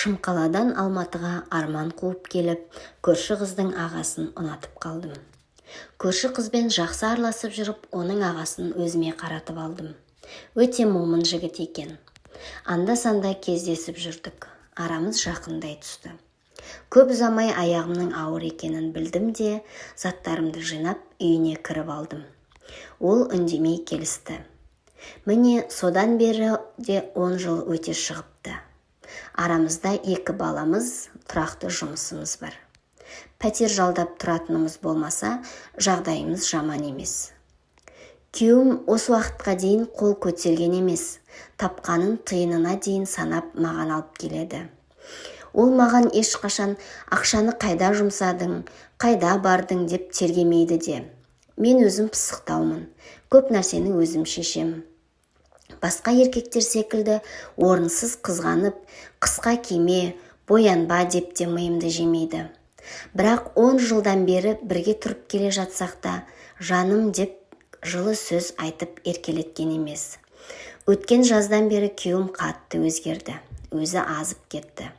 Шымқаладан Алматыға арман қуып келіп, көрші қыздың ағасын ұнатып қалдым. Көрші қызбен жақсы араласып жүріп, оның ағасын өзіме қаратып алдым. Өте момын жігіт екен. Анда-санда кездесіп жүрдік. Арамыз жақындай түсті. Көп ұзамай аяғымның ауыр екенін білдім де, заттарымды жинап, үйіне кіріп алдым. Ол үндемей келісті. Міне содан бері де 10 жыл өте шығыпты. Арамызда 2 баламыз, тұрақты жұмысымыз бар. Пәтер жалдап тұратынымыз болмаса, жағдайымыз жаман емес. Күйеуім осы уақытқа дейін қол көтерген емес, тапқанын тиынына дейін санап маған алып келеді. Ол маған ешқашан ақшаны қайда жұмсадың, қайда бардың деп тергемейді де. Мен өзім пысықтаумын, көп нәрсені өзім шешемін. Басқа еркектер секілді орынсыз қызғанып, қысқа киме, боянба деп те миымды жемейді. Бірақ 10 жылдан бері бірге тұрып келе жатсақ та, жаным деп жылы сөз айтып еркелеткен емес. Өткен жаздан бері күйеуім қатты өзгерді, өзі азып кетті.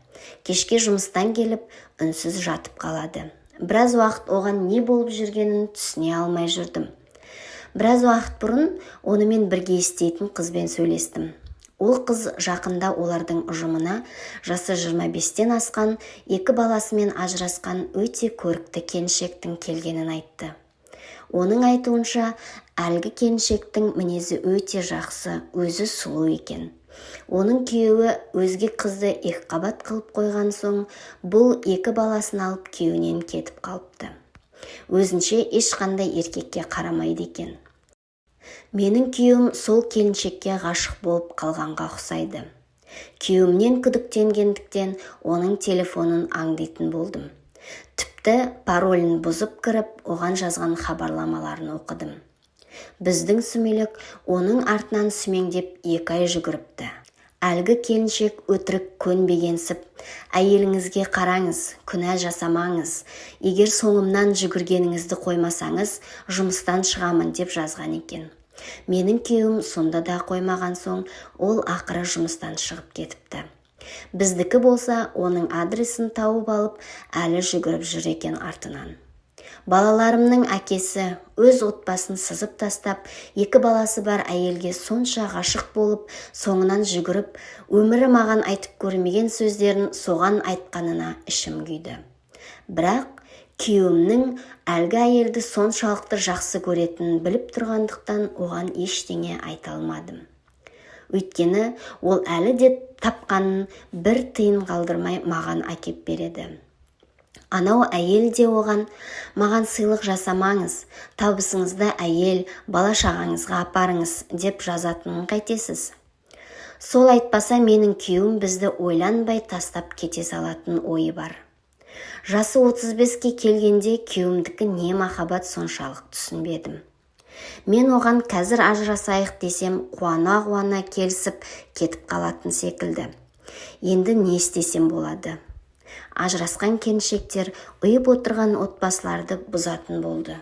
Кешке жұмыстан келіп, үнсіз жатып қалады. Біраз уақыт оған не болып жүргенін түсіне алмай жүрдім. Біраз уақыт бұрын онымен бірге істейтін қызбен сөйлестім. Ол қыз жақында олардың ұжымына жасы 25-тен асқан 2 баласымен ажырасқан өте көрікті келіншектің келгенін айтты. Оның айтуынша, әлгі келіншектің мінезі өте жақсы, өзі сұлу екен. Оның күйеуі өзге қызды екіқабат қылып қойған соң, бұл 2 баласын алып күйеуінен кетіп қалыпты. Өзінше ешқандай еркекке қарамайды екен. Менің күйеуім сол келіншекке ғашық болып қалғанға ұқсайды. Күйеуімнен күдіктенгендіктен оның телефонын аңдитын болдым. Тіпті паролін бұзып кіріп, оған жазған хабарламаларын оқыдым. Біздің сүмелек оның артынан сүмеңдеп 2 ай жүгіріпті. Әлгі келіншек өтірік көнбегенсіп, әйеліңізге қараңыз, күнә жасамаңыз, егер соңымнан жүгіргеніңізді қоймасаңыз, жұмыстан шығамын деп жазған екен. Менің күйеуім сонда да қоймаған соң, ол ақыры жұмыстан шығып кетіпті. Біздікі болса, оның адресін тауып алып, әлі жүгіріп жүр екен артынан. Балаларымның әкесі өз отбасын сызып тастап, 2 баласы бар әйелге сонша ғашық болып, соңынан жүгіріп, өмірі маған айтып көрмеген сөздерін соған айтқанына ішім күйді. Бірақ күйеуімнің әлгі әйелді соншалықты жақсы көретінін біліп тұрғандықтан оған ештеңе айта алмадым. Өйткені ол әлі де тапқанын 1 тиын қалдырмай маған әкеп береді. Анау әйел де оған, маған сыйлық жасамаңыз, табысыңызды әйел, бала-шағаңызға апарыңыз деп жазатынын қайтесіз. Сол айтпаса менің күйеуім бізді ойланбай тастап кете салатын ойы бар. Жасы 35-ке келгенде күйеуімдікі не махаббат соншалық түсінбедім. Мен оған қазір ажырасайық десем, қуана-қуана келісіп кетіп қалатын секілді. Енді не істесем болады? Ажырасқан келіншектер ұйып отырған отбасыларды бұзатын болды.